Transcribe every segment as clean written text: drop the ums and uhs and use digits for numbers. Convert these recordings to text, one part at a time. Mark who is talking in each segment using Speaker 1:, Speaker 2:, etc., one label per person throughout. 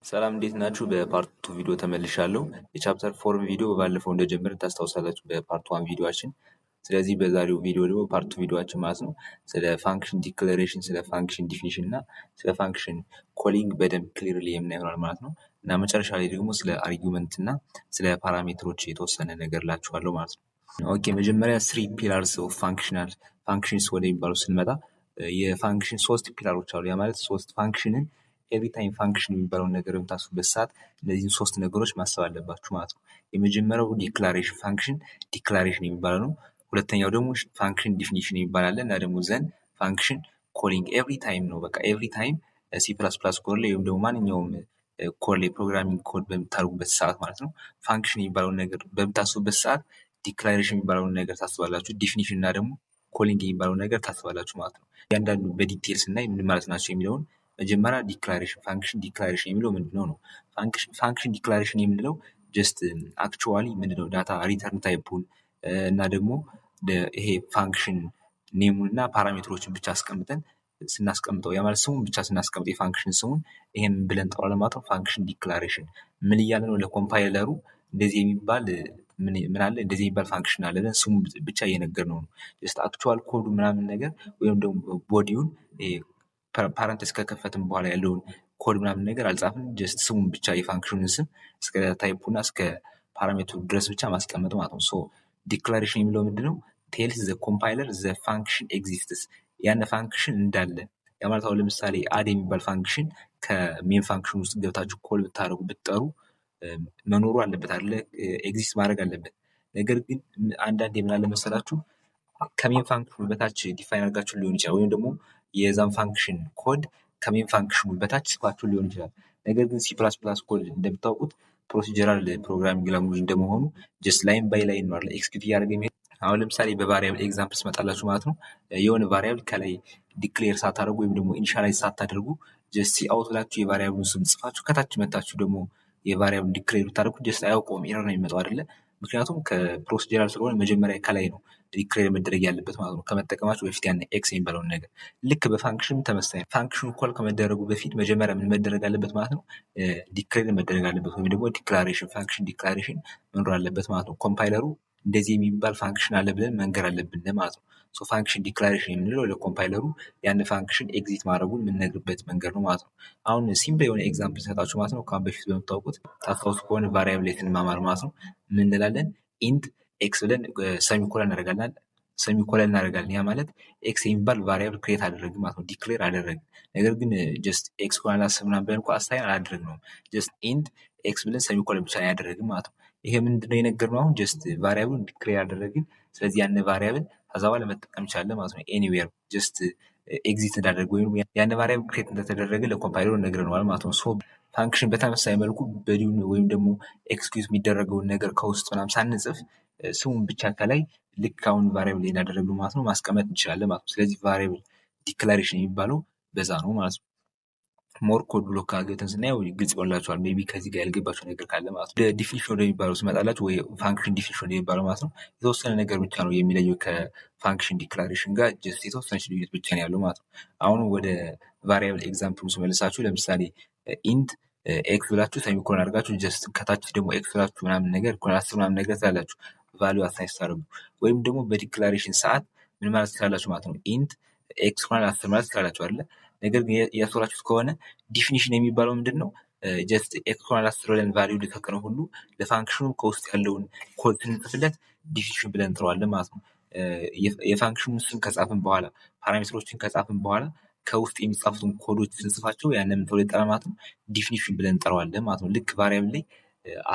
Speaker 1: ሰላም እንዴት ናችሁ? በፓርት 2 ቪዲዮ ተመልሻለሁ። የቻፕተር 4 ቪዲዮ ባለፈው እንደጀመርን ታስታውሳላችሁ በፓርት 1 ቪዲዮአችን። ስለዚህ በዛሬው ቪዲዮ ደግሞ ፓርት 2 ቪዲዮአችን ማለት ነው ስለ ፋንክሽን ዲክለሬሽን፣ ስለ ፋንክሽን ዲፊኒሽን እና ስለ ፋንክሽን ኮሊንግ በደንብ ክሊርሊ የምናየው ይሆናል ማለት ነው። እና መጨረሻ ላይ ደግሞ ስለ አርጊውመንት እና ስለ ፓራሜትሮች የተወሰነ ነገር ላችኋለሁ ማለት ነው። ኦኬ መጀመሪያ 3 ፒላርስ ኦፍ ፋንክሽንስ ወደሚባለው ስንመጣ የፋንክሽን 3 ፒላሮች አሉ። ያ ማለት 3 ፋንክሽንን ኤቭሪ ታይም ፋንክሽን የሚባለውን ነገር በምታስቡበት ሰዓት እነዚህን 3 ነገሮች ማሰብ አለባችሁ ማለት ነው። የመጀመሪያው ዲክላሬሽን ፋንክሽን ዲክላሬሽን የሚባለው ነው። ሁለተኛው ደግሞ ፋንክሽን ዲፊኒሽን ይባላል እና ደግሞ ዘን ፋንክሽን ኮሊንግ ኤቭሪ ታይም ነው። በቃ ኤቭሪ ታይም ሲ ፕላስ ፕላስ ኮድ ላይ ወይም ደግሞ ማንኛውም ኮድ ላይ ፕሮግራሚንግ ኮድ በምታደርጉበት ሰዓት ማለት ነው ፋንክሽን የሚባለውን ነገር በምታስቡበት ሰዓት ዲክላሬሽን የሚባለውን ነገር ታስባላችሁ፣ ዲፊኒሽን እና ደግሞ ኮሊንግ የሚባለውን ነገር ታስባላችሁ ማለት ነው። እያንዳንዱ በዲቴል ስናይ ምን ማለት ናቸው የሚለውን መጀመሪያ ዲክላሬሽን ፋንክሽን ዲክላሬሽን የሚለው ምንድነው ነው? ፋንክሽን ዲክላሬሽን የምንለው ጀስት አክቹዋሊ ምንድነው ዳታ ሪተርን ታይፑን እና ደግሞ ይሄ ፋንክሽን ኔሙን እና ፓራሜትሮችን ብቻ አስቀምጠን ስናስቀምጠው ያ ማለት ስሙን ብቻ ስናስቀምጥ የፋንክሽን ስሙን ይሄን ብለን እንጠራዋለን ማለት ነው። ፋንክሽን ዲክላሬሽን ምን እያለ ነው? ለኮምፓይለሩ እንደዚህ የሚባል ምን አለ እንደዚህ የሚባል ፋንክሽን አለ ብለን ስሙን ብቻ እየነገርነው ነው። ጀስት አክቹዋል ኮዱ ምናምን ነገር ወይም ደግሞ ቦዲውን ፓረንቴስ ከከፈትን በኋላ ያለውን ኮድ ምናምን ነገር አልጻፍም። ጀስት ስሙን ብቻ የፋንክሽኑን ስም እስከ ታይፑና እስከ ፓራሜትሩ ድረስ ብቻ ማስቀመጥ ማለት ነው። ሶ ዲክላሬሽን የሚለው ምንድነው? ቴልስ ዘ ኮምፓይለር ዘ ፋንክሽን ኤግዚስትስ ያነ ፋንክሽን እንዳለ ያ ማለት አሁን ለምሳሌ አድ የሚባል ፋንክሽን ከሜን ፋንክሽን ውስጥ ገብታችሁ ኮል ብታደርጉ ብትጠሩ መኖሩ አለበት አይደለ? ኤግዚስት ማድረግ አለበት። ነገር ግን አንዳንዴ ምን አለ መሰላችሁ ከሜን ፋንክሽኑ በታች ዲፋይን አድርጋችሁ ሊሆን ይችላል ወይም ደግሞ የዛን ፋንክሽን ኮድ ከሜን ፋንክሽኑ በታች ጽፋችሁ ሊሆን ይችላል። ነገር ግን ሲ ፕላስ ፕላስ ኮድ እንደምታውቁት ፕሮሲጀራል ፕሮግራሚንግ ላንጉጅ እንደመሆኑ ጀስት ላይን ባይ ላይን ነው አይደል ኤክስኪዩት እያደረገ የሚሄድ። አሁን ለምሳሌ በቫሪያብል ኤግዛምፕል ስመጣላችሁ ማለት ነው የሆነ ቫሪያብል ከላይ ዲክሌር ሳታደርጉ ወይም ደግሞ ኢኒሻላይዝ ሳታደርጉ ጀስት ሲ አውት ብላችሁ የቫሪያብሉን ስም ጽፋችሁ ከታች መታችሁ ደግሞ የቫሪያብል ዲክሌር ብታደርጉ ጀስት አያውቀውም፣ ኤረር ነው የሚመጣው አይደለ? ምክንያቱም ከፕሮሲጀራል ስለሆነ መጀመሪያ ከላይ ነው ዲክሌር መደረግ ያለበት ማለት ነው። ከመጠቀማችሁ በፊት ያን ኤክስ የሚባለውን ነገር ልክ በፋንክሽን ተመሳሳይ ፋንክሽኑ ኮል ከመደረጉ በፊት መጀመሪያ ምን መደረግ አለበት ማለት ነው? ዲክሌር መደረግ አለበት ወይም ደግሞ ዲክላሬሽን ፋንክሽን ዲክላሬሽን መኖር አለበት ማለት ነው። ኮምፓይለሩ እንደዚህ የሚባል ፋንክሽን አለ ብለን መንገር አለብን ማለት ነው። ሶ ፋንክሽን ዲክላሬሽን የምንለው ለኮምፓይለሩ ያን ፋንክሽን ኤግዚት ማድረጉን የምንነግርበት መንገድ ነው ማለት ነው። አሁን ሲምፕል የሆነ ኤግዛምፕል ሰጣችሁ ማለት ነው። ከአሁን በፊት በምታውቁት ታስታውሱ ከሆነ ቫሪያብል ላይ ስንማማር ማለት ነው ምን እንላለን? ኢንት ኤክስ ብለን ሰሚኮለን እናደርጋለን። ያ ማለት ኤክስ የሚባል ቫሪያብል ክሬት አደረግን ማለት ነው፣ ዲክሌር አደረግን። ነገር ግን ጀስት ኤክስ ኮለን አስብናን ብለን አሳይን አላደረግነውም። ጀስት ኢንት ኤክስ ብለን ሰሚኮለን ብቻ ያደረግን ማለት ነው። ይሄ ምንድነው የነገርነው? አሁን ጀስት ቫሪያብሉን ዲክሌር ያደረግን። ስለዚህ ያን ቫሪያብል ከዛ በኋላ መጠቀም ይቻላል ማለት ነው። ኤኒዌር ጀስት ኤግዚት እንዳደረገ ወይም ያን ቫሪያብል ክሬት እንደተደረገ ለኮምፓይለሩ ነግረነዋል ማለት ነው። ሶ ፋንክሽን በተመሳሳይ መልኩ በዲዩን ወይም ደግሞ ኤክስኪዩዝ የሚደረገውን ነገር ከውስጥ ምናምን ሳንጽፍ ስሙን ብቻ ከላይ ልክ አሁን ቫሪያብል ላይ እንዳደረግነው ማለት ነው ማስቀመጥ እንችላለን ማለት ነው። ስለዚህ ቫሪያብል ዲክላሬሽን የሚባለው በዛ ነው ማለት ነው። ሞር ኮድ ብሎክ ካገተን ስናየው ግልጽ ይሆንላችኋል። ሜቢ ከዚህ ጋር ያልገባችሁ ነገር ካለ ማለት ነው። ዲፊኒሽን ወደሚባለው ስመጣላችሁ ወይ ፋንክሽን ዲፊኒሽን ወደሚባለው ማለት ነው የተወሰነ ነገር ብቻ ነው የሚለየው ከፋንክሽን ዲክላሬሽን ጋር ጀስት የተወሰነች ልዩነት ብቻ ነው ያለው ማለት ነው። አሁን ወደ ቫሪያብል ኤግዛምፕል ስመልሳችሁ ለምሳሌ ኢንት ኤክስ ብላችሁ ሰሚኮሎን አድርጋችሁ ጀስት ከታች ደግሞ ኤክስ ብላችሁ ምናምን ነገር ኮላስ ምናምን ነገር ትላላችሁ ቫልዩ አሳይን ስታደርጉ ወይም ደግሞ በዲክላሬሽን ሰዓት ምን ማለት ትችላላችሁ ማለት ነው። ኢንት ኤክስ ኮላን 10 ማለት ትችላላችሁ አይደለ? ነገር ግን ያስተውላችሁት ከሆነ ዲፊኒሽን የሚባለው ምንድን ነው? ጀስት ኤክስ ኮላን 10 ብለን ቫልዩ ልከከነው ሁሉ ለፋንክሽኑ ከውስጥ ያለውን ኮድ ስንጽፍለት ዲፊኒሽን ብለን እንጥረዋለን ማለት ነው። የፋንክሽኑን ስም ከጻፍን በኋላ ፓራሜትሮችን ከጻፍን በኋላ ከውስጥ የሚጻፉትን ኮዶች ስንጽፋቸው ያንን ተብሎ ይጠራል ማለት ነው። ዲፊኒሽን ብለን እንጠራዋለን ማለት ነው። ልክ ቫሪያብል ላይ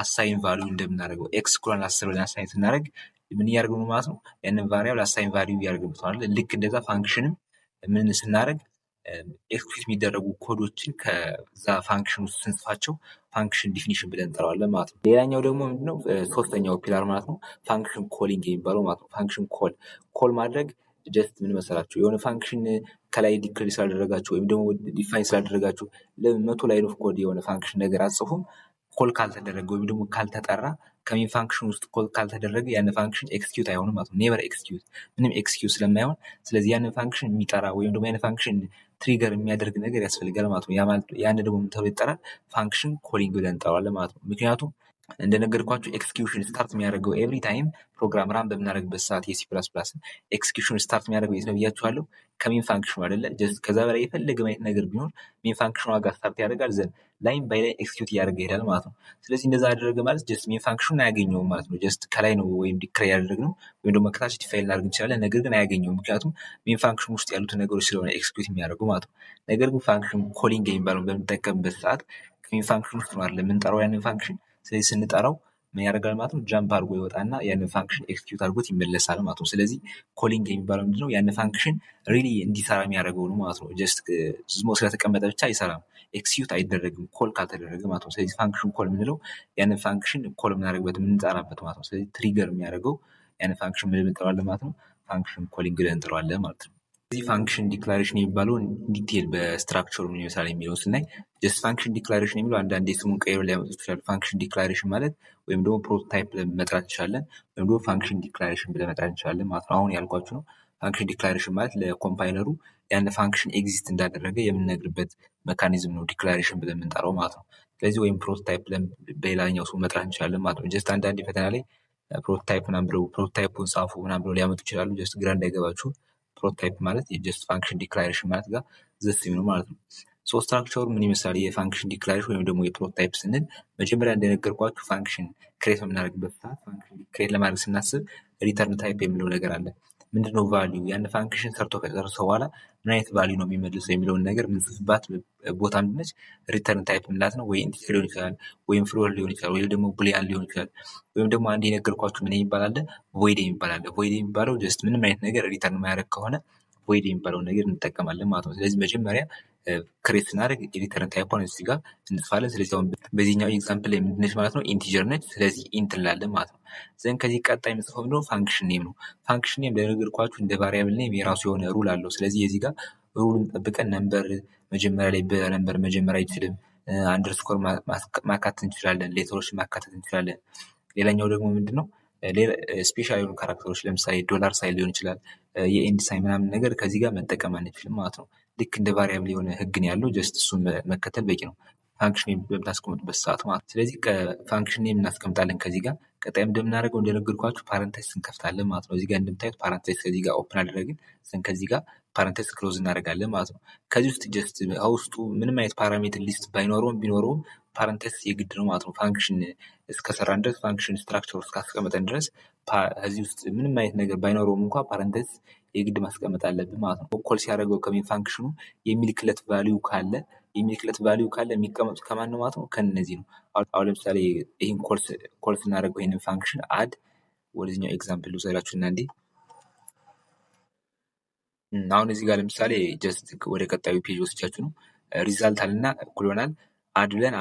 Speaker 1: አሳይን ቫልዩ እንደምናደርገው ኤክስ ኮሎን 10 ብለን አሳይን ስናደርግ ምን እያደረግን ነው ማለት ነው? ያንን ቫሪያብል አሳይን ቫልዩ እያደረግን ነው። ልክ እንደዛ ፋንክሽንም ምን ስናደርግ ኤክስኪዩት የሚደረጉ ኮዶችን ከዛ ፋንክሽን ውስጥ ስንጽፋቸው ፋንክሽን ዲፊኒሽን ብለን እንጠራዋለን ማለት ነው። ሌላኛው ደግሞ ምንድነው? ሶስተኛው ፒላር ማለት ነው ፋንክሽን ኮሊንግ የሚባለው ማለት ነው። ፋንክሽን ኮል ማድረግ ጀስት ምን መሰላችሁ? የሆነ ፋንክሽን ከላይ ዲክሌር ስላደረጋችሁ ወይም ደግሞ ዲፋይን ስላደረጋችሁ ለመቶ ላይን ኦፍ ኮድ የሆነ ፋንክሽን ነገር አጽፉም ኮል ካልተደረገ ወይም ደግሞ ካልተጠራ ከሜን ፋንክሽን ውስጥ ኮል ካልተደረገ ያን ፋንክሽን ኤክስኪዩት አይሆንም ማለት ነው። ኔቨር ኤክስኪዩት ምንም ኤክስኪዩት ስለማይሆን ስለዚህ ያን ፋንክሽን የሚጠራ ወይም ደግሞ ያን ፋንክሽን ትሪገር የሚያደርግ ነገር ያስፈልጋል ማለት ነው። ያን ደግሞ ምን ተብሎ ይጠራል? ፋንክሽን ኮሊንግ ብለን እንጠራዋለን ማለት ነው። ምክንያቱም እንደነገርኳችሁ ኤክስኪዩሽን ስታርት የሚያደርገው ኤቭሪ ታይም ፕሮግራም ራን በምናደርግበት ሰዓት የሲ ፕላስ ፕላስ ኤክስኪዩሽን ስታርት የሚያደርገው የት ነው ብያችኋለሁ? ከሜን ፋንክሽኑ አይደለ? ከዛ በላይ የፈለገ ማየት ነገር ቢኖር ሜን ፋንክሽኑ ጋር ስታርት ያደርጋል፣ ዘን ላይን ባይ ላይ ኤክስኪዩት እያደረገ ይሄዳል ማለት ነው። ስለዚህ እንደዛ ያደረገ ማለት ጀስት ሜን ፋንክሽኑን አያገኘውም ማለት ነው። ጀስት ከላይ ነው ወይም ዲክሌር ያደረግነው ወይም ደግሞ ከታች ዲፋይን እናደርግ እንችላለን፣ ነገር ግን አያገኘውም። ምክንያቱም ሜን ፋንክሽን ውስጥ ያሉትን ነገሮች ስለሆነ ኤክስኪዩት የሚያደርገው ማለት ነው። ነገር ግን ፋንክሽን ኮሊንግ የሚባለውን በምንጠቀምበት ሰዓት ከሜን ፋንክሽን ውስጥ ነው አይደል የምንጠራው ያንን ፋንክሽን። ስለዚህ ስንጠራው ምን ያደርጋል ማለት ነው? ጃምፕ አድርጎ ይወጣና ያንን ፋንክሽን ኤክስኪዩት አድርጎት ይመለሳል ማለት ነው። ስለዚህ ኮሊንግ የሚባለው ምንድነው? ያንን ፋንክሽን ሪሊ እንዲሰራ የሚያደርገው ነው ማለት ነው። ጀስት ዝም ብሎ ስለተቀመጠ ብቻ አይሰራም፣ ኤክስኪዩት አይደረግም ኮል ካልተደረገ ማለት ነው። ስለዚህ ፋንክሽን ኮል የምንለው ያንን ፋንክሽን ኮል የምናደርግበት የምንጠራበት ማለት ነው። ስለዚህ ትሪገር የሚያደርገው ያንን ፋንክሽን ምን እንጠራዋለን ማለት ነው? ፋንክሽን ኮሊንግ ብለን እንጠራዋለን ማለት ነው። እዚህ ፋንክሽን ዲክላሬሽን የሚባለውን ዲቴል በስትራክቸሩ ምን ይመስላል የሚለውን ስናይ ጀስት ፋንክሽን ዲክላሬሽን የሚለው አንዳንዴ ስሙን ቀይሮ ሊያመጡ ይችላሉ። ፋንክሽን ዲክላሬሽን ማለት ወይም ደግሞ ፕሮቶታይፕ ብለን መጥራት እንችላለን፣ ወይም ደግሞ ፋንክሽን ዲክላሬሽን ብለን መጥራት እንችላለን ማለት ነው። አሁን ያልኳችሁ ነው። ፋንክሽን ዲክላሬሽን ማለት ለኮምፓይለሩ ያን ፋንክሽን ኤግዚስት እንዳደረገ የምንነግርበት ሜካኒዝም ነው ዲክላሬሽን ብለን የምንጠራው ማለት ነው። ስለዚህ ወይም ፕሮቶታይፕ ብለን በሌላኛው ስሙ መጥራት እንችላለን ማለት ነው። ጀስት አንዳንዴ ፈተና ላይ ፕሮቶታይፕ ምናምን ብለው ፕሮቶታይፑን ጻፉ ምናምን ብለው ሊያመጡ ይችላሉ። ጀስት ግራ እንዳይገባችሁ ፕሮቶታይፕ ማለት የጀስት ፋንክሽን ዲክላሬሽን ማለት ጋር ዘሴም ነው ማለት ነው። ሶ ስትራክቸሩ ምን ይመስላል? የፋንክሽን ዲክላሬሽን ወይም ደግሞ የፕሮቶታይፕ ስንል መጀመሪያ እንደነገርኳችሁ ፋንክሽን ክሬት በምናደርግበት ሰዓት ፋንክሽን ክሬት ለማድረግ ስናስብ ሪተርን ታይፕ የሚለው ነገር አለ። ምንድነው ቫሊዩ? ያን ፋንክሽን ሰርቶ ከጨረሰ በኋላ ምን አይነት ቫሊዩ ነው የሚመልሰው የሚለውን ነገር ምንጽፍባት ቦታ ምንድነች? ሪተርን ታይፕ ምንላት ነው። ወይ ኢንቲጀር ሊሆን ይችላል፣ ወይም ፍሎት ሊሆን ይችላል፣ ወይም ደግሞ ቡሊያን ሊሆን ይችላል፣ ወይም ደግሞ አንድ የነገርኳችሁ ምን ይባላል? ቮይድ የሚባል አለ። ቮይድ የሚባለው ጀስት ምንም አይነት ነገር ሪተርን ማያደርግ ከሆነ ቮይድ የሚባለውን ነገር እንጠቀማለን ማለት ነው። ስለዚህ መጀመሪያ ክሬት ስናደርግ ሪተርን ታይፑን እዚህ ጋር እንጽፋለን። ስለዚህ አሁን በዚህኛው ኤግዛምፕል ላይ ምንድነች ማለት ነው? ኢንቲጀር ነች። ስለዚህ ኢንት እንላለን ማለት ነው። ዘን ከዚህ ቀጣይ የምጽፈው ምንድነው? ፋንክሽን ኔም ነው። ፋንክሽን ኔም እንደነገርኳችሁ እንደ ቫሪያብል ኔም የራሱ የሆነ ሩል አለው። ስለዚህ የዚህ ጋር ሩሉን ጠብቀን ነምበር መጀመሪያ ላይ በነምበር መጀመር አይችልም። አንደርስኮር ማካተት እንችላለን፣ ሌተሮች ማካተት እንችላለን። ሌላኛው ደግሞ ምንድነው? ስፔሻል የሆኑ ካራክተሮች ለምሳሌ ዶላር ሳይን ሊሆን ይችላል፣ የኤንድ ሳይን ምናምን ነገር ከዚህ ጋር መጠቀም አንችልም ማለት ነው። ልክ እንደ ቫሪያብል የሆነ ህግ ነው ያለው። ጀስት እሱን መከተል በቂ ነው ፋንክሽን በምታስቀምጡበት ሰዓት ማለት ነው። ስለዚህ ከፋንክሽን እናስቀምጣለን ከዚህ ጋር። ቀጣይም እንደምናደርገው እንደነገርኳችሁ ፓረንታይስ እንከፍታለን ማለት ነው። እዚህ ጋር እንደምታዩት ፓረንታይስ ከዚህ ጋር ኦፕን አደረግን፣ ከዚህ ጋር ፓረንታይስ ክሎዝ እናደርጋለን ማለት ነው። ከዚህ ውስጥ ጀስት ውስጡ ምንም አይነት ፓራሜትር ሊስት ቢኖረውም ፓረንታይስ የግድ ነው ማለት ነው። ፋንክሽን እስከሰራን ድረስ ፋንክሽን ስትራክቸር እስካስቀመጠን ድረስ እዚህ ውስጥ ምንም አይነት ነገር ባይኖረውም እንኳ ፓረንታይስ የግድ ማስቀመጥ አለብን ማለት ነው። ኮል ሲያደርገው ከሜን ፋንክሽኑ የሚልክለት ቫሊዩ ካለ የሚቀመጡት ከማን ነው ማለት ነው? ከነዚህ ነው። አሁን ለምሳሌ ይህን ኮል ስናደርገው ይህንን ፋንክሽን አድ ወደዚኛው ኤግዛምፕል ልውሰዳችሁና እንዴ አሁን እዚህ ጋር ለምሳሌ ጀስት ወደ ቀጣዩ ፔጅ ወስጃችሁ ነው። ሪዛልት አለና እኩል ይሆናል አድ ብለን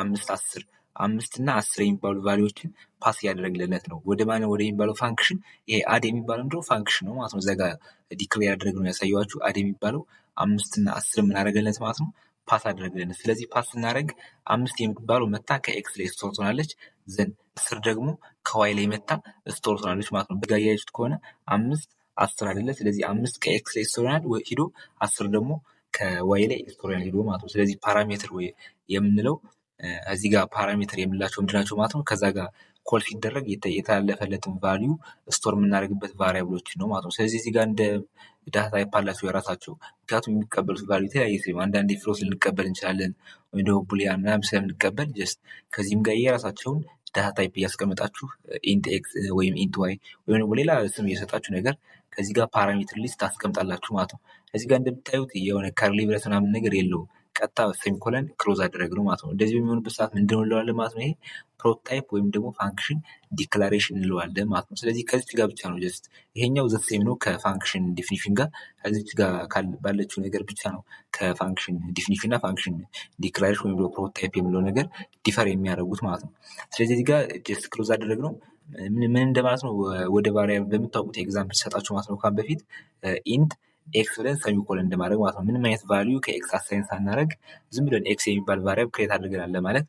Speaker 1: 5 እና 10 የሚባሉ ቫሊዎችን ፓስ እያደረግለት ነው። ወደ ማን ወደ የሚባለው ፋንክሽን። ይሄ አድ የሚባለው እንደው ፋንክሽን ነው ማለት ነው። እዛ ጋር ዲክሌር ያደረግነው ያሳየዋችሁ አድ የሚባለው 5 እና 10 ምን አደረገለት ማለት ነው? ፓስ አደረግለት። ስለዚህ ፓስ ስናደርግ 5 የምትባለው መታ ከኤክስ ላይ ስቶር ትሆናለች፣ ዘን 10 ደግሞ ከዋይ ላይ መታ ስቶር ትሆናለች ማለት ነው። በጋ ያያችሁት ከሆነ 5 10 አይደለ? ስለዚህ 5 ከኤክስ ላይ ስቶር ሂዶ 10 ደግሞ ከዋይ ላይ ስቶር ሂዶ ማለት ነው። ስለዚህ ፓራሜትር ወይ የምንለው እዚህ ጋር ፓራሜትር የምንላቸው ምንድናቸው ማለት ነው? ከዛ ጋር ኮል ሲደረግ የተላለፈለትን ቫሊዩ ስቶር የምናደርግበት ቫሪያብሎች ነው ማለት ነው። ስለዚህ እዚህ ጋር እንደ ዳታ ታይፕ አላቸው የራሳቸው። ምክንያቱም የሚቀበሉት ቫሊዩ የተለያየ ሲሆን አንዳንዴ ፍሎት ልንቀበል እንችላለን፣ ወይም ደግሞ ቡሊያን ምናምን ስለምንቀበል ጀስት ከዚህም ጋር የራሳቸውን ዳታ ታይፕ እያስቀመጣችሁ ኢንት ኤክስ ወይም ኢንት ዋይ ወይም ደግሞ ሌላ ስም እየሰጣችሁ ነገር ከዚህ ጋር ፓራሜትር ሊስት ታስቀምጣላችሁ ማለት ነው። እዚህ ጋር እንደምታዩት የሆነ ከርሊ ብረት ምናምን ነገር የለውም። ቀጥታ ሴሚኮለን ክሎዝ አደረግነው ማለት ነው። እንደዚህ በሚሆንበት ሰዓት ምንድነው እንለዋለን ማለት ነው? ይሄ ፕሮቶታይፕ ወይም ደግሞ ፋንክሽን ዲክላሬሽን እንለዋለን ማለት ነው። ስለዚህ ከዚች ጋር ብቻ ነው ጀስት ይሄኛው ዘሴም ነው ከፋንክሽን ዲፊኒሽን ጋር። ከዚች ጋር ባለችው ነገር ብቻ ነው ከፋንክሽን ዲፊኒሽን እና ፋንክሽን ዲክላሬሽን ወይም ደግሞ ፕሮቶታይፕ የሚለው ነገር ዲፈር የሚያደርጉት ማለት ነው። ስለዚህ እዚህ ጋር ጀስት ክሎዝ አደረግነው ምን እንደማለት ነው? ወደ ቫሪያብል በምታውቁት ኤግዛምፕል ሰጣችሁ ማለት ነው። ካም በፊት ኢንት ኤክስ ብለን ሰሚኮለን እንደማድረግ ማለት ነው። ምንም አይነት ቫሊዩ ከኤክስ አሳይን ሳናደርግ ዝም ብለን ኤክስ የሚባል ቫሪያብል ክሬት አድርገናል ለማለት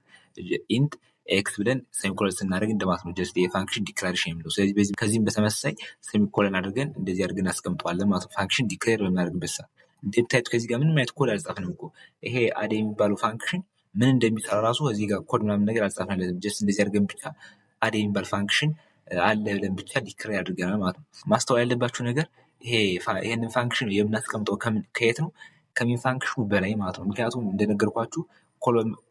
Speaker 1: ኢንት ኤክስ ብለን ሰሚኮለን ስናደርግ እንደማለት ነው። ጀስት የፋንክሽን ዲክላሬሽን የሚለው። ስለዚህ ከዚህም በተመሳሳይ ሰሚኮለን አድርገን እንደዚህ አድርገን አስቀምጠዋለን ማለት ነው። ፋንክሽን ዲክሌር በምናደርግበት ሰዓት እንደምታዩት ከዚህ ጋር ምንም አይነት ኮድ አልጻፍንም እኮ። ይሄ አድ የሚባለው ፋንክሽን ምን እንደሚሰራ ራሱ እዚህ ጋር ኮድ ምናምን ነገር አልጻፍንለትም። ጀስት እንደዚህ አድርገን ብቻ አድ የሚባል ፋንክሽን አለ ብለን ብቻ ዲክሌር አድርገናል ማለት ነው። ማስተዋል ያለባችሁ ነገር ይሄንን ፋንክሽን የምናስቀምጠው ከየት ነው? ከሜን ፋንክሽኑ በላይ ማለት ነው። ምክንያቱም እንደነገርኳችሁ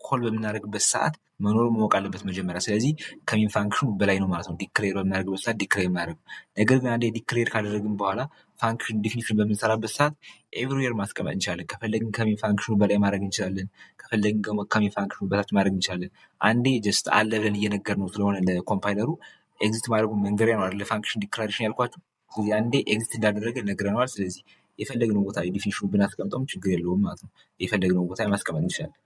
Speaker 1: ኮል በምናደርግበት ሰዓት መኖሩ ማወቅ አለበት መጀመሪያ። ስለዚህ ከሜን ፋንክሽኑ በላይ ነው ማለት ነው ዲክሌር በምናደርግበት ሰዓት ዲክሌር የምናደርገው። ነገር ግን አንዴ ዲክሌር ካደረግን በኋላ ፋንክሽን ዲፊኒሽን በምንሰራበት ሰዓት ኤቭሪዌር ማስቀመጥ እንችላለን። ከፈለግን ከሜን ፋንክሽኑ በላይ ማድረግ እንችላለን። ከፈለግን ከሜን ፋንክሽኑ በታች ማድረግ እንችላለን። አንዴ ጀስት አለ ብለን እየነገርነው ስለሆነ ለኮምፓይለሩ ኤግዚት ማድረጉ መንገሪያ ነው አይደል? ለፋንክሽን ዲክላሬሽን ያልኳችሁ። ስለዚህ አንዴ ኤግዚት እንዳደረገ ነግረነዋል። ስለዚህ የፈለግነው ቦታ ዲፊኒሽኑ ብናስቀምጠውም ችግር የለውም ማለት ነው። የፈለግነው ቦታ ማስቀመጥ እንችላለን።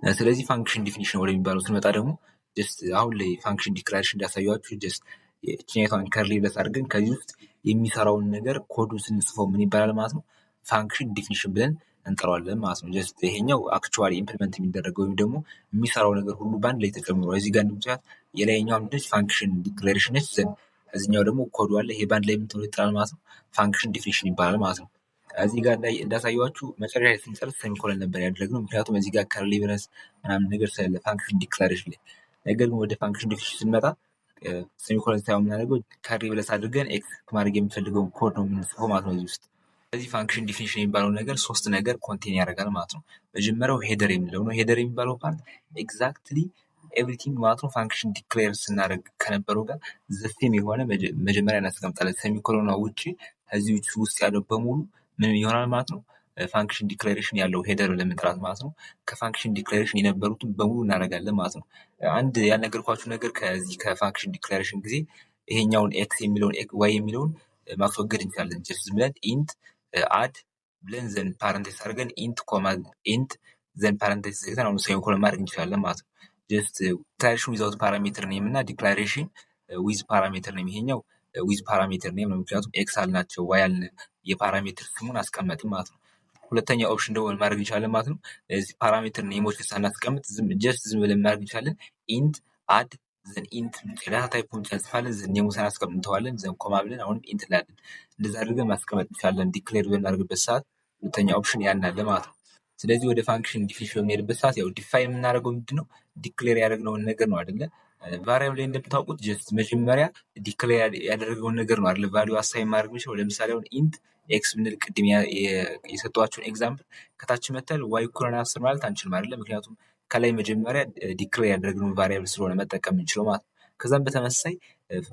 Speaker 1: ስለዚህ ፋንክሽን ዲፊኒሽን ወደሚባለው ስንመጣ ደግሞ ጀስት አሁን ላይ ፋንክሽን ዲክላሬሽን እንዳሳያችሁ ጀስት የችኛቷን ከርሊ ብለት አድርገን ከዚህ ውስጥ የሚሰራውን ነገር ኮዱ ስንጽፈው ምን ይባላል ማለት ነው? ፋንክሽን ዲፊኒሽን ብለን እንጠራዋለን ማለት ነው። ጀስት ይሄኛው አክቹዋሊ ኢምፕሊመንት የሚደረገው ወይም ደግሞ የሚሰራው ነገር ሁሉ በአንድ ላይ ተጨምሮ እዚህ ጋር እንደምታዩት የላይኛው ምንድነች? ፋንክሽን ዲክላሬሽን ነች። ዘን እዚህኛው ደግሞ ኮዱ አለ። ይሄ በአንድ ላይ የምትሆነው ይጠራል ማለት ነው። ፋንክሽን ዲፊኒሽን ይባላል ማለት ነው። እዚህ ጋር እንዳሳየኋችሁ መጨረሻ ላይ ስንጨርስ ሴሚኮለን ነበር ያደረግነው። ምክንያቱም እዚህ ጋር ከርሊ ብረስ ምናምን ነገር ስላለ ፋንክሽን ዲክላሬሽን ላይ። ነገር ግን ወደ ፋንክሽን ዲፊኒሽን ስንመጣ ሴሚኮለን ሳይሆን የምናደርገው ከርሊ ብረስ አድርገን ኤክስ ማድረግ የምፈልገውን ኮድ ነው የምንጽፈው ማለት ነው እዚህ ውስጥ። ስለዚህ ፋንክሽን ዲፊኒሽን የሚባለው ነገር ሶስት ነገር ኮንቴን ያደርጋል ማለት ነው። መጀመሪያው ሄደር የሚለው ነው። ሄደር የሚባለው ፓርት ኤግዛክትሊ ኤቭሪቲንግ ማለት ነው ፋንክሽን ዲክሌር ስናደርግ ከነበረው ጋር ዘሴም የሆነ መጀመሪያ እናስቀምጣለን። ሴሚኮሎና ውጭ እዚህ ውስጥ ያለው በሙሉ ምን ይሆናል ማለት ነው? ፋንክሽን ዲክሌሬሽን ያለው ሄደር ለመጥራት ማለት ነው። ከፋንክሽን ዲክሌሬሽን የነበሩትን በሙሉ እናደርጋለን ማለት ነው። አንድ ያልነገርኳችሁ ነገር ከዚህ ከፋንክሽን ዲክሌሬሽን ጊዜ ይሄኛውን ኤክስ የሚለውን ዋይ የሚለውን ማስወገድ እንችላለን። ጀስት ዝም ብለን ኢንት አድ ብለን ዘን ፓረንቴስ አድርገን ኢንት ኮማ ኢንት ዘን ፓረንቴስ ዘግተን አሁን ሴሚኮሎን ማድረግ እንችላለን ማለት ነው። ጀስት ዲክላሬሽን ዊዛውት ፓራሜትር ኔም እና ዲክላሬሽን ዊዝ ፓራሜትር ኔም። ይሄኛው ዊዝ ፓራሜትር ኔም ነው፣ ምክንያቱም ኤክስ አልናቸው ዋይ አልን የፓራሜትር ስሙን አስቀመጥን ማለት ነው። ሁለተኛ ኦፕሽን ደግሞ ማድረግ እንችላለን ማለት ነው። እዚህ ፓራሜትር ኔሞች ሳናስቀምጥ ጀስት ዝም ብለን ማድረግ እንችላለን። ኢንት አድ ዘን ኢንት ዳታ ታይፑን እንጽፋለን። ዘን ኔሙ ሳናስቀምጥ እንተዋለን። ዘን ኮማ ብለን አሁንም ኢንት እንላለን። እንደዛ አድርገን ማስቀመጥ እንችላለን ዲክሌር በምናደርግበት ሰዓት። ሁለተኛ ኦፕሽን ያን አለ ማለት ነው። ስለዚህ ወደ ፋንክሽን ዲፊኒሽን በምንሄድበት ሰዓት ያው ዲፋይን የምናደርገው ምንድነው? ዲክሌር ያደረግነውን ነገር ነው አይደለ? ቫሪያብል ላይ እንደምታውቁት ጀስት መጀመሪያ ዲክሌር ያደረገውን ነገር ነው አይደለ ቫልዩ አሳይን ማድረግ የሚችለው። ለምሳሌ አሁን ኢንት ኤክስ ብንል ቅድም የሰጧቸውን ኤግዛምፕል ከታች መተል ዋይ እኩል 10 ማለት አንችልም አይደለ? ምክንያቱም ከላይ መጀመሪያ ዲክሌር ያደረግነውን ቫሪያብል ስለሆነ መጠቀም የምንችለው ማለት ነው። ከዛም በተመሳሳይ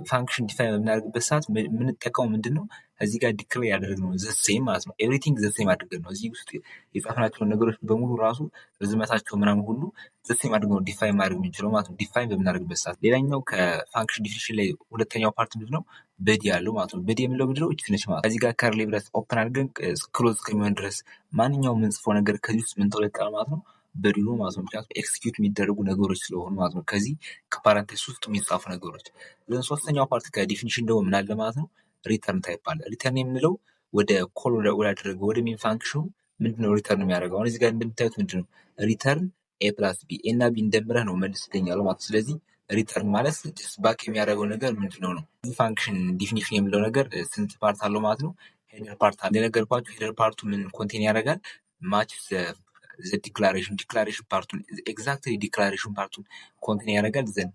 Speaker 1: ፋንክሽን ዲፋይን በምናደርግበት ሰዓት የምንጠቀመው ምንድን ነው? እዚህ ጋር ዲክሌር ያደረግነው ዘሴም ማለት ነው። ኤቭሪቲንግ ዘሴም አድርገን ነው እዚህ ውስጥ የጻፍናቸውን ነገሮች በሙሉ ራሱ ርዝመታቸው ምናምን ሁሉ ዘሴም አድርገን ነው ዲፋይን ማድረግ የምንችለው ማለት ነው። ዲፋይን በምናደርግበት ሰዓት ሌላኛው ከፋንክሽን ዲፊኒሽን ላይ ሁለተኛው ፓርት ምንድን ነው? በዲ ያለው ማለት ነው። በዲ የምንለው ምንድን ነው? እቺ ነች ማለት ከዚህ ጋር ከርሊ ብረት ኦፕን አድርገን ክሎዝ እስከሚሆን ድረስ ማንኛውም የምንጽፈው ነገር ከዚህ ውስጥ ምን ተብሎ ይጠራል ማለት ነው? በዲ ነው ማለት ነው። ምክንያቱም ኤክስኪዩት የሚደረጉ ነገሮች ስለሆኑ ማለት ነው። ከዚህ ከፓራንቴስ ውስጥ የሚጻፉ ነገሮች። ሶስተኛው ፓርት ከዲፊኒሽን ደግሞ ምን አለ ማለት ነው? ሪተርን ታይፕ አለ። ሪተርን የምንለው ወደ ኮል ወዳደረገ ወደ ሜን ፋንክሽኑ ምንድነው ሪተርን የሚያደርገው? አሁን እዚህ ጋር እንደምታዩት ምንድነው ሪተርን ኤ ፕላስ ቢ፣ ኤ እና ቢ እንደምረህ ነው መልስ ይገኛሉ ማለት። ስለዚህ ሪተርን ማለት ባክ የሚያደርገው ነገር ምንድነው ነው። ፋንክሽን ዲፊኒሽን የሚለው ነገር ስንት ፓርት አለው ማለት ነው? ሄደር ፓርት አለ። የነገርኳችሁ ሄደር ፓርቱ ምን ኮንቴን ያደርጋል? ማች ዲክላሬሽን ፓርቱን ኤግዛክትሊ ዲክላሬሽን ፓርቱን ኮንቴን ያደርጋል። ዘን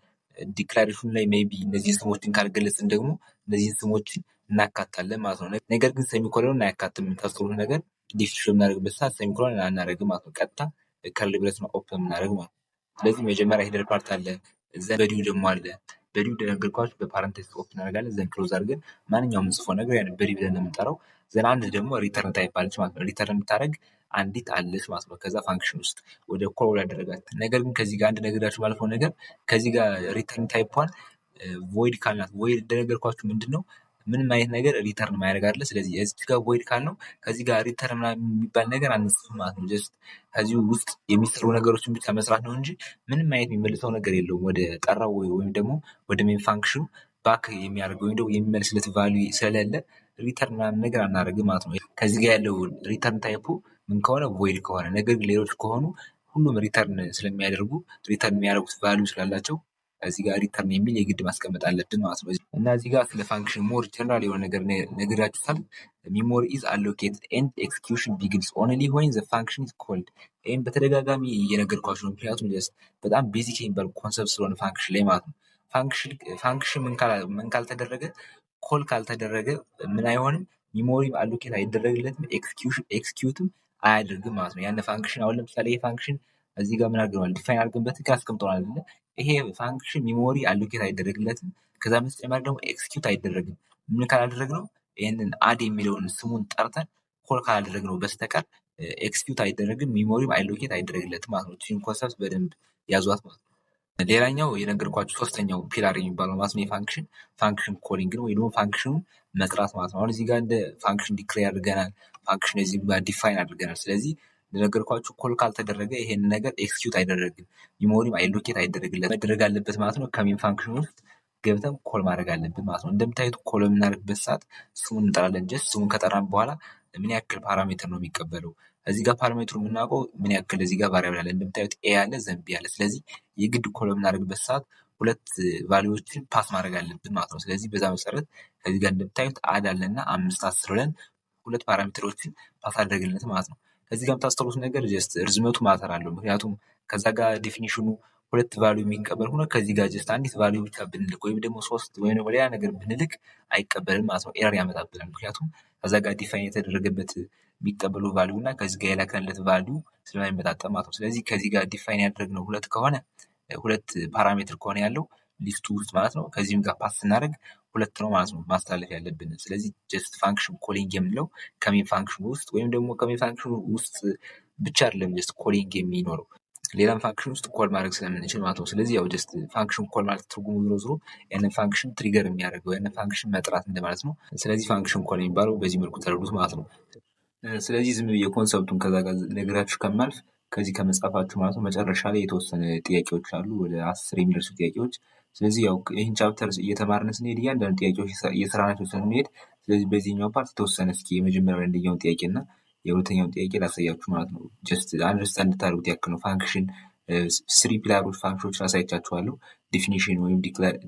Speaker 1: ዲክላሬሽን ላይ ሜይ ቢ እነዚህ ስሞችን ካልገለጽን ደግሞ እነዚህን ስሞችን እናካታለን ማለት ነው። ነገር ግን ሴሚኮሎን አያካትም። የምታስተውሉት ነገር ዲፊኒሽን የምናደርግበት ሰዓት ሴሚኮሎን አናደርግም ማለት ነው። ቀጥታ ከርሊ ብረት ነው ኦፕን የምናደርግ ማለት ነው። ስለዚህ መጀመሪያ ሄደር ፓርት አለ። ዘን በዲው ደግሞ አለ። በዲው እንደነገርኳችሁ በፓረንቴስ ኦፕን እናደርጋለን። ዘን ክሎዝ አድርገን ማንኛውም የምንጽፈው ነገር ያን በዲ ብለን የምንጠራው። ዘን አንድ ደግሞ ሪተርን ታይፕ አለች ማለት ነው። ሪተርን የምታደርግ አንዲት አለች ማለት ነው። ከዛ ፋንክሽን ውስጥ ወደ ኮል ያደረጋት። ነገር ግን ከዚህ ጋር አንድ ነገራችሁ ባለፈው ነገር ከዚህ ጋር ሪተርን ታይፕዋን ቮይድ ካልናት፣ ቮይድ እንደነገርኳችሁ ምንድነው ምንም አይነት ነገር ሪተርን ማያደርግ አይደለ? ስለዚህ እዚህ ጋር ቮይድ ካልነው ከዚህ ጋር ሪተርን የሚባል ነገር አንጽፍም ማለት ነው። ጀስት ከዚህ ውስጥ የሚሰሩ ነገሮችን ብቻ መስራት ነው እንጂ ምንም አይነት የሚመልሰው ነገር የለውም ወደ ጠራው ወይም ደግሞ ወደ ሜን ፋንክሽኑ ባክ የሚያደርገው ወይም ደግሞ የሚመልስለት ቫልዩ ስለሌለ ሪተርን ምናምን ነገር አናደርግም ማለት ነው። ከዚህ ጋር ያለው ሪተርን ታይፑ ምን ከሆነ ቮይድ ከሆነ፣ ነገር ግን ሌሎች ከሆኑ ሁሉም ሪተርን ስለሚያደርጉ ሪተርን የሚያደርጉት ቫልዩ ስላላቸው እዚህ ጋር ሪተርን የሚል የግድ ማስቀመጥ አለብን ማለት ነው። እና እዚህ ጋር ስለ ፋንክሽን ሞር ጀነራል የሆነ ነገር ነግራችሁታል። ሚሞሪ ኢዝ አሎኬትድ ኤንድ ኤክስኪዩሽን ቢግንስ ኦንሊ ዌን ዘ ፋንክሽን ኢዝ ኮልድ። ይህም በተደጋጋሚ እየነገርኳችሁ ነው፣ ምክንያቱም በጣም ቤዚክ የሚባል ኮንሰፕት ስለሆነ ፋንክሽን ላይ ማለት ነው። ፋንክሽን ምን ካልተደረገ ኮል ካልተደረገ ምን አይሆንም? ሚሞሪም አሎኬት አይደረግለትም፣ ኤክስኪዩትም አያደርግም ማለት ነው። ያን ፋንክሽን አሁን ለምሳሌ ይሄ ፋንክሽን እዚህ ጋር ምን አድርገናል? ዲፋይን አድርገን በትክክል አስቀምጠናል አይደለ? ይሄ ፋንክሽን ሚሞሪ አሎኬት አይደረግለትም፣ ከዛ በተጨማሪ ደግሞ ኤክስኪዩት አይደረግም። ምን ካላደረግነው? ይህንን አድ የሚለውን ስሙን ጠርተን ኮል ካላደረግነው በስተቀር ኤክስኪዩት አይደረግም፣ ሚሞሪም አሎኬት አይደረግለትም ማለት ነው። ይህን ኮንሰፕት በደንብ ያዟት ማለት ነው። ሌላኛው የነገርኳችሁ ሶስተኛው ፒላር የሚባለው ማለት ነው የፋንክሽን ኮሊንግ ነው፣ ወይ ደግሞ ፋንክሽኑ መጥራት ማለት ነው። አሁን እዚህ ጋር እንደ ፋንክሽን ዲክሌር አድርገናል፣ ፋንክሽን እዚህ ጋር ዲፋይን አድርገናል። ስለዚህ እንደነገርኳችሁ ኮል ካልተደረገ ይሄን ነገር ኤክስኪዩት አይደረግም፣ ሚሞሪም አሎኬት አይደረግለትም። መደረግ አለበት ማለት ነው። ከሜን ፋንክሽን ውስጥ ገብተን ኮል ማድረግ አለብን ማለት ነው። እንደምታዩት ኮል የምናደርግበት ሰዓት ስሙን እንጠራለን። ጀስት ስሙን ከጠራን በኋላ ምን ያክል ፓራሜትር ነው የሚቀበለው? እዚህ ጋር ፓራሜትሩ የምናውቀው ምን ያክል እዚህ ጋር ቫሪያብል አለ። እንደምታዩት ኤ ያለ ዘንቢ ያለ። ስለዚህ የግድ ኮል የምናደርግበት ሰዓት ሁለት ቫልዩዎችን ፓስ ማድረግ አለብን ማለት ነው። ስለዚህ በዛ መሰረት ከዚህ ጋር እንደምታዩት አድ አለና 5 10 ብለን ሁለት ፓራሜትሮችን ፓስ አድርገንለት ማለት ነው። ከዚህ ጋር የምታስተውሉት ነገር ጀስት ርዝመቱ ማተር አለው። ምክንያቱም ከዛ ጋር ዲፊኒሽኑ ሁለት ቫልዩ የሚቀበል ሆኖ ከዚህ ጋር ጀስት አንዲት ቫልዩ ብቻ ብንልክ ወይም ደግሞ 3 ወይም ደግሞ ሌላ ነገር ብንልክ አይቀበልም ማለት ነው። ኤረር ያመጣብናል። ምክንያቱም ከዛ ጋር ዲፋይን የተደረገበት የሚቀበሉ ቫልዩ እና ከዚህ ጋር የላክንለት ቫልዩ ስለማይመጣጠን ማለት ነው። ስለዚህ ከዚህ ጋር ዲፋይን ያደረግነው ሁለት ከሆነ ሁለት ፓራሜትር ከሆነ ያለው ሊስቱ ውስጥ ማለት ነው። ከዚህም ጋር ፓስ ስናደርግ ሁለት ነው ማለት ነው ማስተላለፍ ያለብን። ስለዚህ ጀስት ፋንክሽን ኮሊንግ የምንለው ከሜን ፋንክሽን ውስጥ ወይም ደግሞ ከሜን ፋንክሽን ውስጥ ብቻ አይደለም ጀስት ኮሊንግ የሚኖረው ሌላም ፋንክሽን ውስጥ ኮል ማድረግ ስለምንችል ማለት ነው። ስለዚህ ያው ጀስት ፋንክሽን ኮል ማለት ትርጉሙ ዞሮ ያንን ፋንክሽን ትሪገር የሚያደርገው ያንን ፋንክሽን መጥራት እንደማለት ነው። ስለዚህ ፋንክሽን ኮል የሚባለው በዚህ መልኩ ተረዱት ማለት ነው። ስለዚህ ዝም ብዬ ኮንሰፕቱን ከዛ ጋር ነግራችሁ ከማልፍ ከዚህ ከመጻፋችሁ ማለት ነው መጨረሻ ላይ የተወሰነ ጥያቄዎች አሉ፣ ወደ 10 የሚደርሱ ጥያቄዎች። ስለዚህ ያው ይህን ቻፕተር እየተማርን ስንሄድ እያንዳንዱ ጥያቄዎች እየሰራናቸው ስንሄድ፣ ስለዚህ በዚህኛው ፓርት የተወሰነ እስኪ የመጀመሪያው አንደኛውን ጥያቄ እና የሁለተኛውን ጥያቄ ላሳያችሁ ማለት ነው። ጀስት አንደርስታንድ እንድታደርጉት ያክል ነው። ፋንክሽን 3 ፒላሮች ፋንክሽኖች አሳይቻችኋለሁ። ዲፊኒሽን ወይም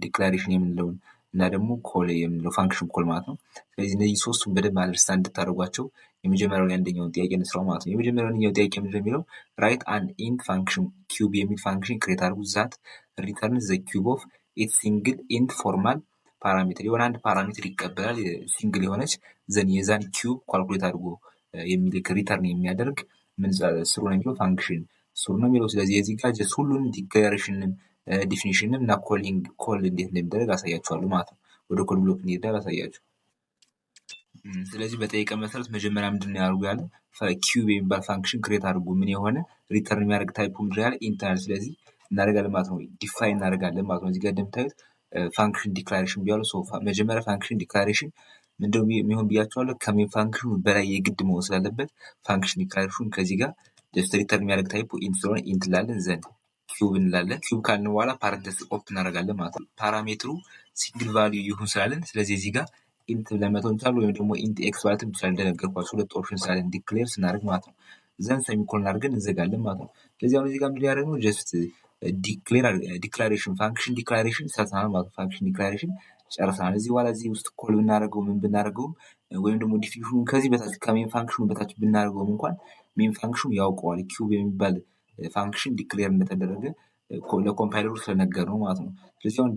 Speaker 1: ዲክላሬሽን የምንለውን እና ደግሞ ኮል የምንለው ፋንክሽን ኮል ማለት ነው። ስለዚህ እነዚህ ሶስቱን በደንብ አንደርስታንድ እንድታደርጓቸው የመጀመሪያውን የአንደኛውን ጥያቄ እንስራው ማለት ነው። የመጀመሪያውን ጥያቄ ምንድን ነው የሚለው? ራይት አን ኢንት ፋንክሽን ኪዩብ የሚል ፋንክሽን ክሬት አድርጉ ዛት ሪተርን ዘ ኪዩብ ኦፍ ኢትስ ሲንግል ኢንት ፎርማል ፓራሜትር። የሆነ አንድ ፓራሜትር ይቀበላል ሲንግል የሆነች ዘን የዛን ኪዩብ ኳልኩሌት አድርጎ የሚልክ ሪተርን የሚያደርግ ምን ስሩ ነው የሚለው? ፋንክሽን ስሩ ነው የሚለው። ስለዚህ የዚህ ጋር ጀስት ሁሉንም ዲክላሬሽንም ዲፊኒሽንም እና ኮል እንዴት እንደሚደረግ አሳያችኋለሁ ማለት ነው። ወደ ኮል ብሎክ እንሄዳለን አሳያችሁ። ስለዚህ በጠየቀ መሰረት መጀመሪያ ምንድን ነው ያደርጉ ያለ ኪዩብ የሚባል ፋንክሽን ክሬት አድርጉ ምን የሆነ ሪተርን የሚያደርግ ታይፑ ምንድን ያለ ኢንተርናል። ስለዚህ እናደርጋለን ማለት ነው፣ ዲፋይን እናደርጋለን ማለት ነው። እዚህ ጋር እንደምታዩት ፋንክሽን ዲክላሬሽን ቢያለው መጀመሪያ ፋንክሽን ዲክላሬሽን ምንድነው የሚሆን ብያቸዋለሁ። ከሜን ፋንክሽኑ በላይ የግድ መሆን ስላለበት ፋንክሽን ዲክላሬሽን ከዚህ ጋር ጀስት ሪተርን የሚያደርግ ታይፑ ኢንት ስለሆነ ኢንት እንላለን፣ ዘንድ ኪዩብ እንላለን። ኪዩብ ካልን በኋላ ፓረንተስ ኦፕን እናደርጋለን ማለት ነው። ፓራሜትሩ ሲንግል ቫልዩ ይሁን ስላለን ስለዚህ እዚህ ጋር ኢንት ለመተው እንችላለን ወይም ደግሞ ኢንት ኤክስ ማለት እንችላለን። እንደነገርኳችሁ ሁለት ኦፕሽን ስላለን ዲክሌር ስናደርግ ማለት ነው። ዘን ሰሚኮሎን አድርገን እንዘጋለን ማለት ነው። ስለዚህ አሁን እዚህ ጋር ምንድን ያደረግነው ጀስት ዲክላሬሽን ፋንክሽን ዲክላሬሽን ሰርተናል ማለት ነው። ፋንክሽን ዲክላሬሽን ጨርሰናል። እዚህ በኋላ እዚህ ውስጥ ኮል ብናደርገው ምን ብናደርገው ወይም ደግሞ ዲፊኒሽኑ ከዚህ በታች ከሜን ፋንክሽኑ በታች ብናደርገውም እንኳን ሜን ፋንክሽኑ ያውቀዋል ኪዩብ የሚባል ፋንክሽን ዲክሌር እንደተደረገ ለኮምፓይለሩ ስለነገር ነው ማለት ነው። ስለዚህ አሁን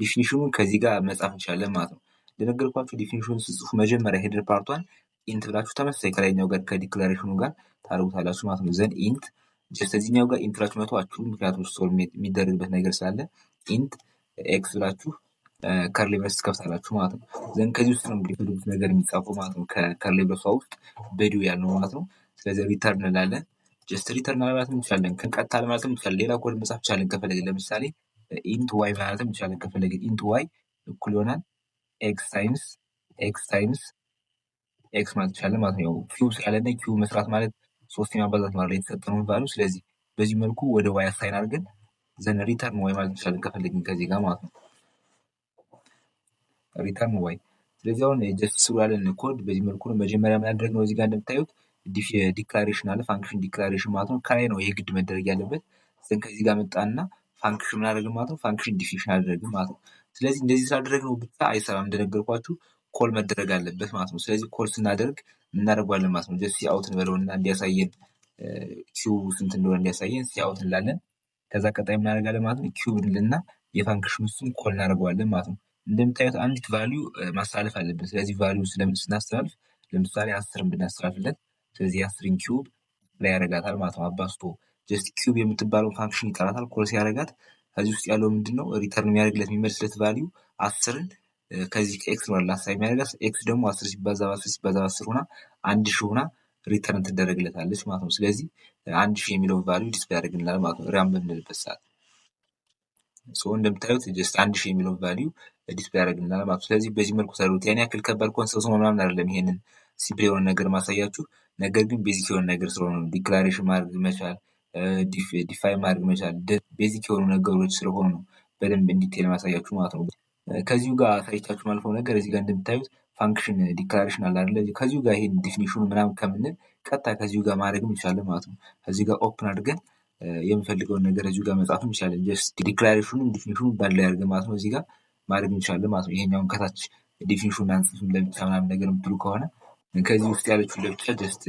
Speaker 1: ዲፊኒሽኑን ከዚህ ጋር መጻፍ እንችላለን ማለት ነው። እንደነገርኳችሁ ዲፊኒሽኑን ስጽፉ መጀመሪያ ሄደር ፓርቷን ኢንት ብላችሁ ተመሳሳይ ከላይኛው ጋር ከዲክላሬሽኑ ጋር ታደርጉታላችሁ ማለት ነው። ዘን ኢንት ጀስት እዚህኛው ጋር ኢንት ብላችሁ መተዋችሁ፣ ምክንያቱም ሶል የሚደረግበት ነገር ስላለ ኢንት ኤክስ ብላችሁ ከርሊ ብሬስ ከፍታላችሁ ማለት ነው። ዘን ከዚህ ውስጥ ነው እንግዲህ ሁሉም ነገር የሚጻፈው ማለት ነው። ከከርሊ ብሬሷ ውስጥ በዲው ያለው ማለት ነው። ስለዚህ ሪተርን እንላለን። ጀስት ሪተርን ማለት እንችላለን፣ ከቀጥታ ማለት እንችላለን። ሌላ ኮድ መጻፍ እንችላለን ከፈለግን። ለምሳሌ ኢንት ዋይ ማለት እንችላለን ከፈለግን። ኢንት ዋይ እኩል ይሆናል ኤክስ ታይምስ ኤክስ ማለት እንችላለን ማለት ነው። ኪዩብ ስላለና ኪዩብ መስራት ማለት 3 ማባዛት ማለት የተሰጠነው ቫሉ። ስለዚህ በዚህ መልኩ ወደ ዋይ አሳይን አድርገን ዘን ሪተርን ዋይ ማለት እንችላለን ከፈለግን ከዚህ ጋር ማለት ነው። ሪተርን ዋይ። ስለዚህ አሁን ጀስት ስሩ ያለን ኮድ በዚህ መልኩ ነው። መጀመሪያ ምን አደረግነው? እዚህ ጋር እንደምታዩት ዲክላሬሽን አለ ፋንክሽን ዲክላሬሽን ማለት ነው። ከላይ ነው የግድ መደረግ ያለበት። ዘን ከዚህ ጋር መጣና ፋንክሽን ምን አደረግን ማለት ነው? ፋንክሽን ዲፊኒሽን አደረግን ማለት ነው። ስለዚህ እንደዚህ ስላደረግነው ብቻ አይሰራም። እንደነገርኳችሁ ኮል መደረግ አለበት ማለት ነው። ስለዚህ ኮል ስናደርግ እናደርጓለን ማለት ነው። ጀስት ሲአውት እንበለውና እንዲያሳየን ኪው ስንት እንደሆነ እንዲያሳየን ሲአውት እንላለን። ከዛ ቀጣይ እናደርጋለን ማለት ነው። ኪው እንልና የፋንክሽኑ ስም ኮል እናደርገዋለን ማለት ነው። እንደምታዩት አንዲት ቫልዩ ማስተላለፍ አለብን። ስለዚህ ቫልዩ ስናስተላልፍ ለምሳሌ 10 ብናስተላልፍለት ስለዚህ 10ን ኪዩብ ላይ ያደርጋታል ማለት ነው። አባስቶ ጀስት ኪዩብ የምትባለው ፋንክሽን ይጠራታል። ኮል ሲያደርጋት ከዚህ ውስጥ ያለው ምንድነው ሪተርን የሚያደርግለት የሚመልስለት ቫልዩ 10ን ከዚህ ከኤክስ ነው ላሳ የሚያደርጋት ኤክስ ደግሞ 10 ሲባዛ በ10 ሲባዛ በ10 ሆና 1000 ሆና ሪተርን ትደረግለታለች ማለት ነው። ስለዚህ 1000 የሚለው ቫልዩ ዲስፕሌይ ያደርግልናል ማለት ነው። ራም በምንልበት ሰዓት እንደምታዩት ጀስት 1000 የሚለው ቫልዩ ዲስፕሌይ ያደርግልናል ማለት ነው። ስለዚህ በዚህ መልኩ ሰሩት። ያን ያክል ከባድ ኮንሰፕት ነው ምናምን አይደለም። ይሄንን ሲምፕል የሆነ ነገር ማሳያችሁ፣ ነገር ግን ቤዚክ የሆነ ነገር ስለሆነ ዲክላሬሽን ማድረግ መቻል፣ ዲፋይን ማድረግ መቻል ቤዚክ የሆኑ ነገሮች ስለሆኑ ነው በደንብ እንዲቴል ማሳያችሁ ማለት ነው። ከዚሁ ጋር አሳይቻችሁ ማልፈው ነገር እዚህ ጋር እንደምታዩት ፋንክሽን ዲክላሬሽን አለ አይደል? ከዚሁ ጋር ይሄን ዲፊኒሽኑ ምናምን ከምንል ቀጥታ ከዚሁ ጋር ማድረግም ይቻላል ማለት ነው። ከዚህ ጋር ኦፕን አድርገን የምፈልገውን ነገር እዚሁ ጋር መጻፍም ይቻላል። ጀስት ዲክላሬሽኑን ዲፊኒሽኑን ባል ላይ አድርገን ማለት ነው እዚህ ጋር ማድረግ እንችላለን ማለት ነው። ይሄኛውን ከታች ዲፊኒሽኑን አንጽፍም ለብቻ ምናምን ነገር የምትሉ ከሆነ ከዚህ ውስጥ ያለችውን ለብቻ ጀስት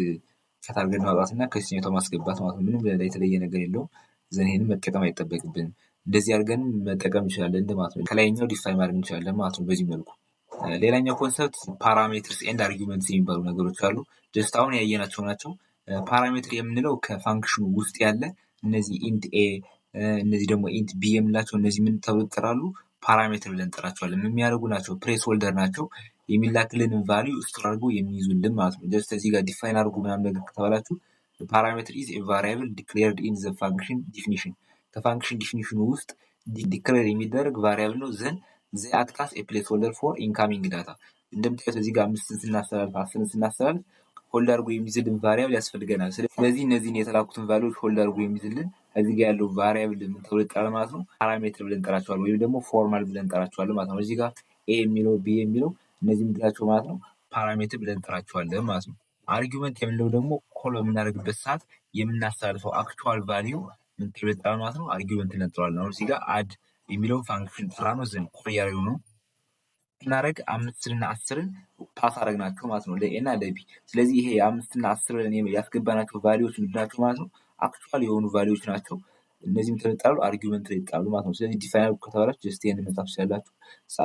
Speaker 1: ከታርገን ማውጣትና ከሲኛው ማስገባት ማለት ነው። ምንም የተለየ ነገር የለውም። ዘን ይሄንን መጠቀም አይጠበቅብንም። እንደዚህ አድርገን መጠቀም እንችላለን ማለት ነው። ከላይኛው ዲፋይን ማድረግ እንችላለን ማለት ነው በዚህ መልኩ። ሌላኛው ኮንሰፕት ፓራሜትርስ ኤንድ አርጊውመንትስ የሚባሉ ነገሮች አሉ። ጀስት አሁን ያየናቸው ናቸው። ፓራሜትር የምንለው ከፋንክሽኑ ውስጥ ያለ እነዚህ ኢንት ኤ እነዚህ ደግሞ ኢንት ቢ የምንላቸው እነዚህ ምን ተብሎ ይጠራሉ? ፓራሜትር ብለን እንጠራቸዋለን። የሚያደርጉ ናቸው፣ ፕሌስ ሆልደር ናቸው። የሚላክልንን ቫልዩ ስቶር አድርጎ የሚይዙልን ማለት ነው። ጀስት እዚህ ጋር ዲፋይን አድርጉ ምናምን ነገር ከተባላችሁ ፓራሜትር ኢዝ ኤ ቫሪያብል ዲክሌርድ ኢን ዘ ፋንክሽን ዲፊኒሽን፣ ከፋንክሽን ዲፊኒሽኑ ውስጥ ዲክሌር የሚደረግ ቫሪያብል ነው። ዘን ዘ አክት አስ ኤ ፕሌስ ሆልደር ፎር ኢንካሚንግ ዳታ። እንደምታዩት እዚህ ጋር 5ን ስናስተላልፍ 10ን ስናስተላልፍ ሆልድ አድርጎ የሚይዝልን ቫሪያብል ያስፈልገናል። ስለዚህ እነዚህን የተላኩትን ቫልዩዎች ሆልድ አድርጎ የሚይዝልን እዚህ ጋር ያለው ቫሪያብል ምን ተብሎ ይጠራል ማለት ነው? ፓራሜትር ብለን እንጠራቸዋለን፣ ወይም ደግሞ ፎርማል ብለን እንጠራቸዋለን ማለት ነው። እዚህ ጋር ኤ የሚለው ቢ የሚለው እነዚህ ምንላቸው ማለት ነው? ፓራሜትር ብለን እንጠራቸዋለን ማለት ነው። አርጊውመንት የምንለው ደግሞ ኮል በምናደርግበት ሰዓት የምናስተላልፈው አክቹዋል ቫልዩ ምን ተብሎ ይጠራል ማለት ነው? አርጊውመንት እንጠራዋለን። አሁን እዚህ ጋር አድ የሚለውን ፋንክሽን ጠራ ነው። ዘን ኮል ያደረገው ነው ስናደርግ 5ና 10ን ፓስ አደረግናቸው ማለት ነው ለኤ እና ለቢ። ስለዚህ ይሄ 5ና 10 ያስገባናቸው ቫልዩዎች ምንድናቸው ማለት ነው? አክቹዋል የሆኑ ቫልዩዎች ናቸው። እነዚህም ተጣሉ አርጊውመንት ላይ ይጣሉ ማለት ነው። ስለዚህ ዲፋይን ከተባላችሁ ጀስት ይሄን መጻፍ ትችላላችሁ።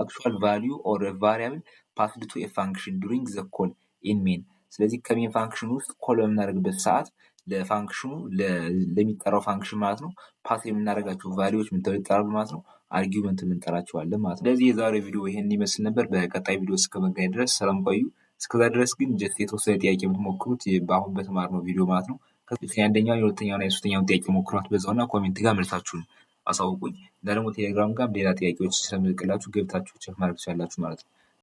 Speaker 1: አክቹዋል ቫልዩ ኦር ቫሪያብል ፓስድ ቱ ኤ ፋንክሽን ዱሪንግ ዘ ኮል ኢን ሜን። ስለዚህ ከሜን ፋንክሽን ውስጥ ኮል በምናደርግበት ሰዓት ለፋንክሽኑ ለሚጠራው ፋንክሽን ማለት ነው ፓስ የምናደርጋቸው ቫልዩዎች ምን ተብለው ይጠራሉ ማለት ነው? አርጊውመንት እንጠራቸዋለን ማለት ነው። ስለዚህ የዛሬው ቪዲዮ ይሄን ይመስል ነበር። በቀጣይ ቪዲዮ እስከመገናኝ ድረስ ሰላም ቆዩ። እስከዛ ድረስ ግን ጀስት የተወሰነ ጥያቄ የምትሞክሩት በአሁን በተማርነው ቪዲዮ ማለት ነው የአንደኛው የሁለተኛውና የሶስተኛውን ጥያቄ ሞክሯት በዛውና ኮሜንት ጋር መልሳችሁን አሳውቁኝ። እና ደግሞ ቴሌግራም ጋር ሌላ ጥያቄዎች ስለምልክላችሁ ገብታችሁ ቼክ ማድረግ ትችላላችሁ ማለት ነው።